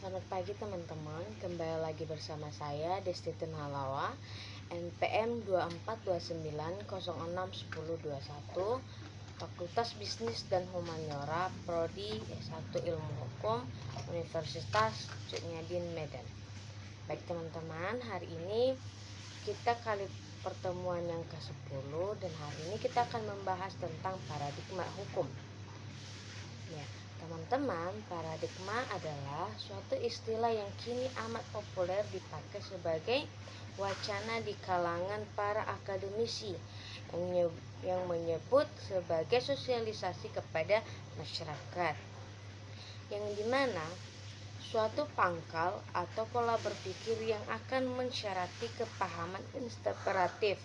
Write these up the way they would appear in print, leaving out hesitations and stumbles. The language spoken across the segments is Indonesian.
Selamat pagi teman-teman, kembali lagi bersama saya Desti Tenhalawa, NPM 2429061021, Fakultas Bisnis dan Humaniora, Prodi S1 Ilmu Hukum, Universitas Cutnyadin Medan. Baik teman-teman, hari ini kita kali pertemuan yang ke-10 dan hari ini kita akan membahas tentang paradigma hukum. Ya, teman-teman, paradigma adalah suatu istilah yang kini amat populer dipakai sebagai wacana di kalangan para akademisi yang menyebut sebagai sosialisasi kepada masyarakat, yang dimana suatu pangkal atau pola berpikir yang akan mensyarati kepahaman interpretatif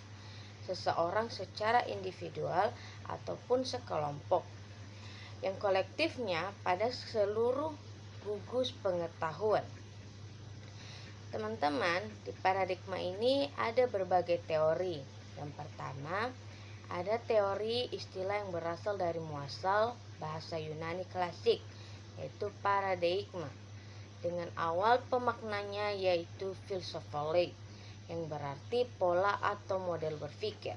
seseorang secara individual ataupun sekelompok, yang kolektifnya pada seluruh gugus pengetahuan. Teman-teman, di paradigma ini ada berbagai teori. Yang pertama, ada teori istilah yang berasal dari muasal bahasa Yunani klasik, yaitu paradigma, dengan awal pemaknanya yaitu filosofale, yang berarti pola atau model berpikir.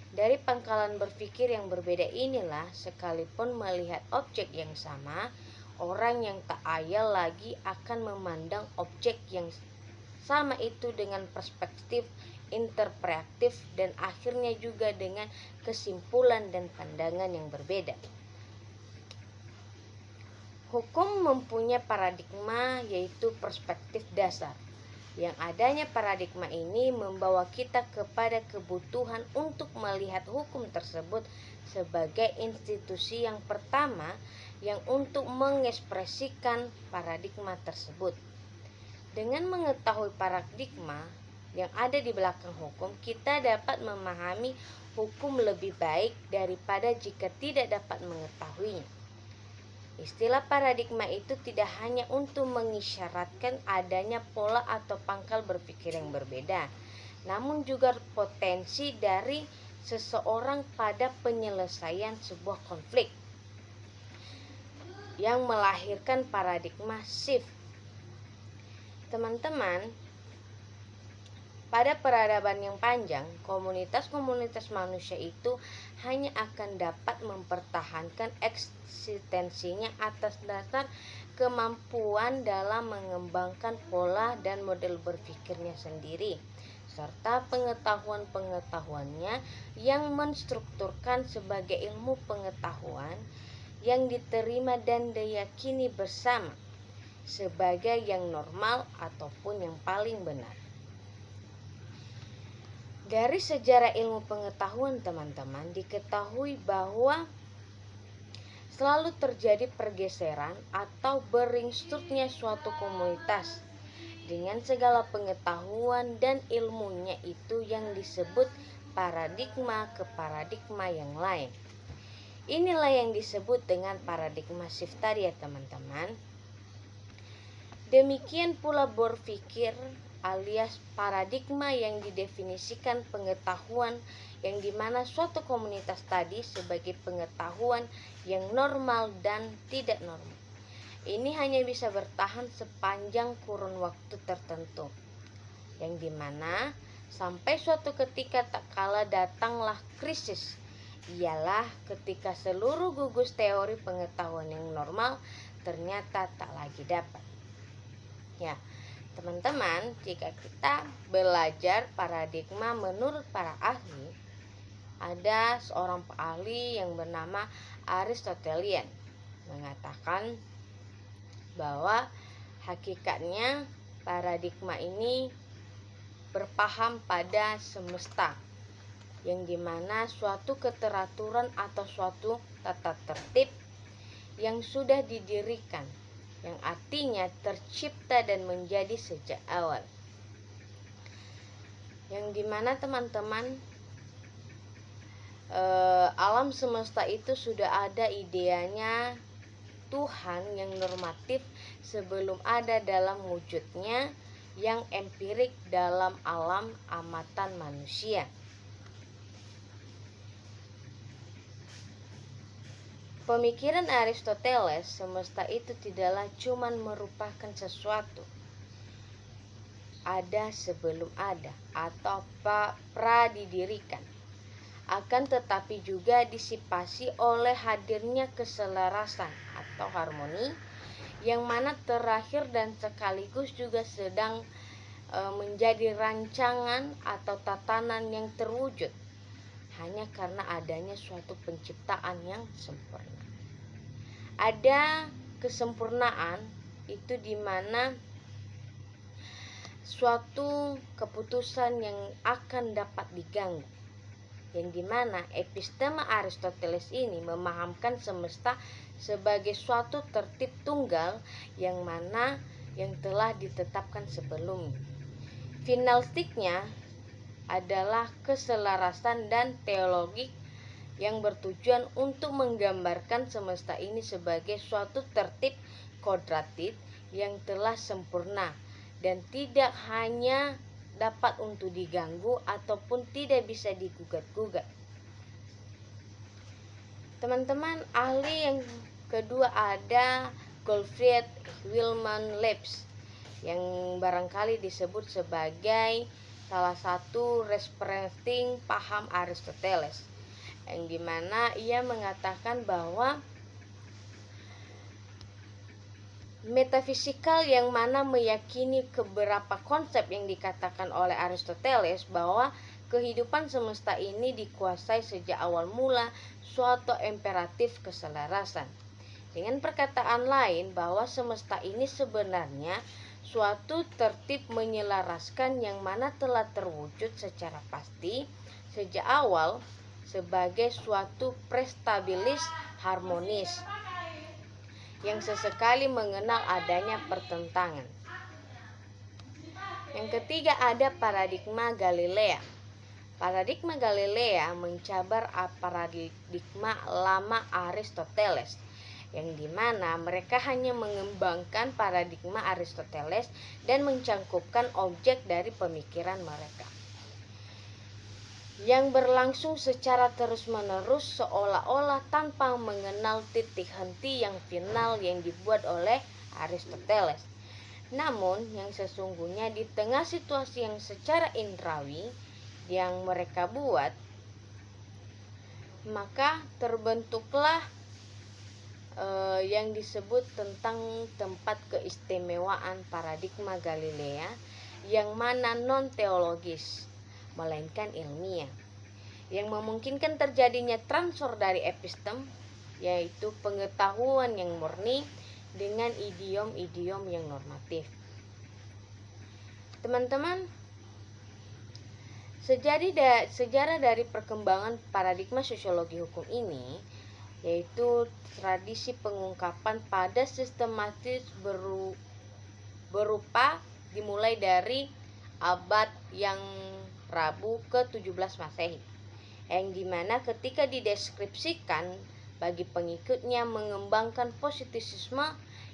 Dari pangkalan berpikir yang berbeda inilah, sekalipun melihat objek yang sama, orang yang tak ayal lagi akan memandang objek yang sama itu dengan perspektif interpretatif dan akhirnya juga dengan kesimpulan dan pandangan yang berbeda. Hukum mempunyai paradigma yaitu perspektif dasar. Yang adanya paradigma ini membawa kita kepada kebutuhan untuk melihat hukum tersebut sebagai institusi yang pertama yang untuk mengekspresikan paradigma tersebut. Dengan mengetahui paradigma yang ada di belakang hukum, kita dapat memahami hukum lebih baik daripada jika tidak dapat mengetahuinya. Istilah paradigma itu tidak hanya untuk mengisyaratkan adanya pola atau pangkal berpikir yang berbeda, namun juga potensi dari seseorang pada penyelesaian sebuah konflik yang melahirkan paradigma shift. Teman-teman, pada peradaban yang panjang, komunitas-komunitas manusia itu hanya akan dapat mempertahankan eksistensinya atas dasar kemampuan dalam mengembangkan pola dan model berpikirnya sendiri, serta pengetahuan-pengetahuannya yang menstrukturkan sebagai ilmu pengetahuan yang diterima dan diyakini bersama sebagai yang normal ataupun yang paling benar. Dari sejarah ilmu pengetahuan, teman-teman, diketahui bahwa selalu terjadi pergeseran atau beringsturnya suatu komunitas dengan segala pengetahuan dan ilmunya itu yang disebut paradigma ke paradigma yang lain. Inilah yang disebut dengan paradigma shift tadi ya teman-teman. Demikian pula berpikir alias paradigma yang didefinisikan pengetahuan yang dimana suatu komunitas tadi sebagai pengetahuan yang normal dan tidak normal. Ini hanya bisa bertahan sepanjang kurun waktu tertentu, yang dimana sampai suatu ketika tak kala datanglah krisis, ialah ketika seluruh gugus teori pengetahuan yang normal ternyata tak lagi dapat. Ya, teman-teman, jika kita belajar paradigma menurut para ahli, ada seorang ahli yang bernama Aristotelian mengatakan bahwa hakikatnya paradigma ini berpaham pada semesta, yang dimana suatu keteraturan atau suatu tata tertib yang sudah didirikan, yang artinya tercipta dan menjadi sejak awal, yang dimana teman-teman alam semesta itu sudah ada ideanya Tuhan yang normatif sebelum ada dalam wujudnya yang empirik dalam alam amatan manusia. Pemikiran Aristoteles, semesta itu tidaklah cuma merupakan sesuatu ada sebelum ada atau pradidirikan, akan tetapi juga disipasi oleh hadirnya keselarasan atau harmoni, yang mana terakhir dan sekaligus juga sedang menjadi rancangan atau tatanan yang terwujud hanya karena adanya suatu penciptaan yang sempurna. Ada kesempurnaan itu di mana suatu keputusan yang akan dapat diganggu, yang dimana episteme Aristoteles ini memahamkan semesta sebagai suatu tertib tunggal yang mana yang telah ditetapkan sebelumnya. Finalstiknya adalah keselarasan dan teologik yang bertujuan untuk menggambarkan semesta ini sebagai suatu tertib kodratik yang telah sempurna dan tidak hanya dapat untuk diganggu ataupun tidak bisa digugat-gugat. Teman-teman, ahli yang kedua ada Gottfried Wilhelm Leibniz, yang barangkali disebut sebagai salah satu representing paham Aristoteles, yang dimana ia mengatakan bahwa metafisikal yang mana meyakini beberapa konsep yang dikatakan oleh Aristoteles bahwa kehidupan semesta ini dikuasai sejak awal mula suatu imperatif keselarasan. Dengan perkataan lain bahwa semesta ini sebenarnya suatu tertib menyelaraskan yang mana telah terwujud secara pasti sejak awal sebagai suatu prestabilis harmonis yang sesekali mengenal adanya pertentangan. Yang ketiga ada paradigma Galilea. Paradigma Galilea mencabar paradigma lama Aristoteles, yang dimana mereka hanya mengembangkan paradigma Aristoteles dan mencangkupkan objek dari pemikiran mereka, yang berlangsung secara terus-menerus seolah-olah tanpa mengenal titik henti yang final yang dibuat oleh Aristoteles. Namun yang sesungguhnya di tengah situasi yang secara indrawi yang mereka buat, maka terbentuklah yang disebut tentang tempat keistimewaan paradigma Galilea, yang mana non-teologis melainkan ilmiah, yang memungkinkan terjadinya transfer dari epistem, yaitu pengetahuan yang murni, dengan idiom-idiom yang normatif. Teman-teman, sejarah dari perkembangan paradigma sosiologi hukum ini, yaitu tradisi pengungkapan pada sistematis berupa dimulai dari abad yang Rabu ke-17 Masehi, yang dimana ketika dideskripsikan bagi pengikutnya mengembangkan positivisme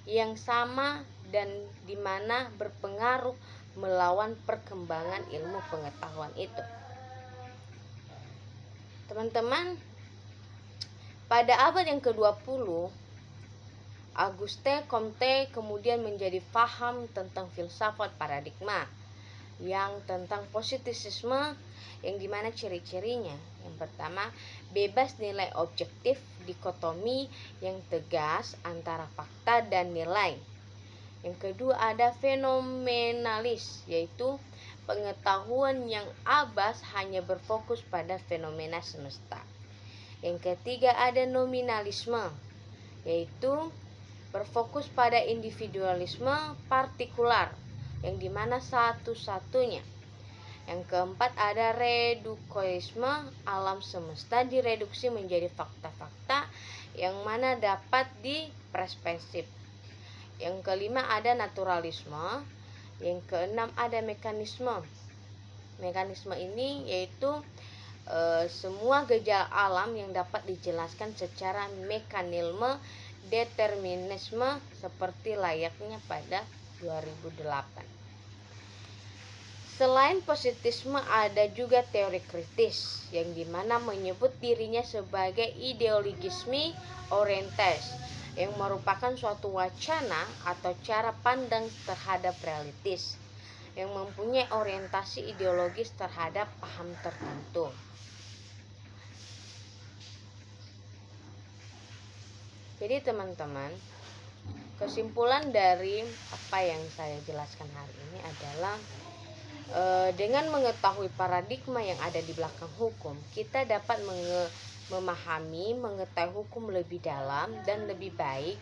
yang sama dan dimana berpengaruh melawan perkembangan ilmu pengetahuan itu. Teman-teman, pada abad yang ke-20, Auguste Comte kemudian menjadi paham tentang filsafat paradigma yang tentang positivisme, yang dimana ciri-cirinya yang pertama, bebas nilai objektif, dikotomi yang tegas antara fakta dan nilai. Yang kedua ada fenomenalis, yaitu pengetahuan yang abas hanya berfokus pada fenomena semesta. Yang ketiga ada nominalisme, yaitu berfokus pada individualisme partikular, yang dimana satu-satunya. Yang keempat ada reduksionisme, alam semesta direduksi menjadi fakta-fakta yang mana dapat diperspektif. Yang kelima ada naturalisme. Yang keenam ada mekanisme. Mekanisme ini yaitu semua gejala alam yang dapat dijelaskan secara mekanisme determinisme seperti layaknya pada 2008. Selain positisme, ada juga teori kritis yang dimana menyebut dirinya sebagai ideologisme orientis, yang merupakan suatu wacana atau cara pandang terhadap realitis yang mempunyai orientasi ideologis terhadap paham tertentu. Jadi teman-teman, kesimpulan dari apa yang saya jelaskan hari ini adalah dengan mengetahui paradigma yang ada di belakang hukum, kita dapat memahami, mengetahui hukum lebih dalam dan lebih baik,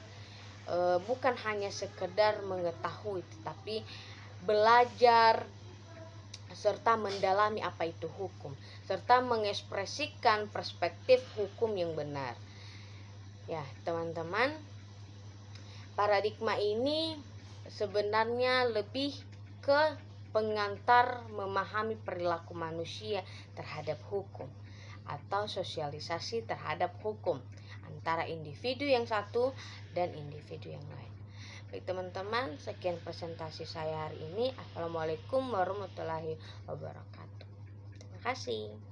bukan hanya sekedar mengetahui, tetapi belajar serta mendalami apa itu hukum, serta mengekspresikan perspektif hukum yang benar. Ya, teman-teman, paradigma ini sebenarnya lebih ke pengantar memahami perilaku manusia terhadap hukum atau sosialisasi terhadap hukum antara individu yang satu dan individu yang lain. Baik teman-teman, sekian presentasi saya hari ini. Assalamualaikum warahmatullahi wabarakatuh. Terima kasih.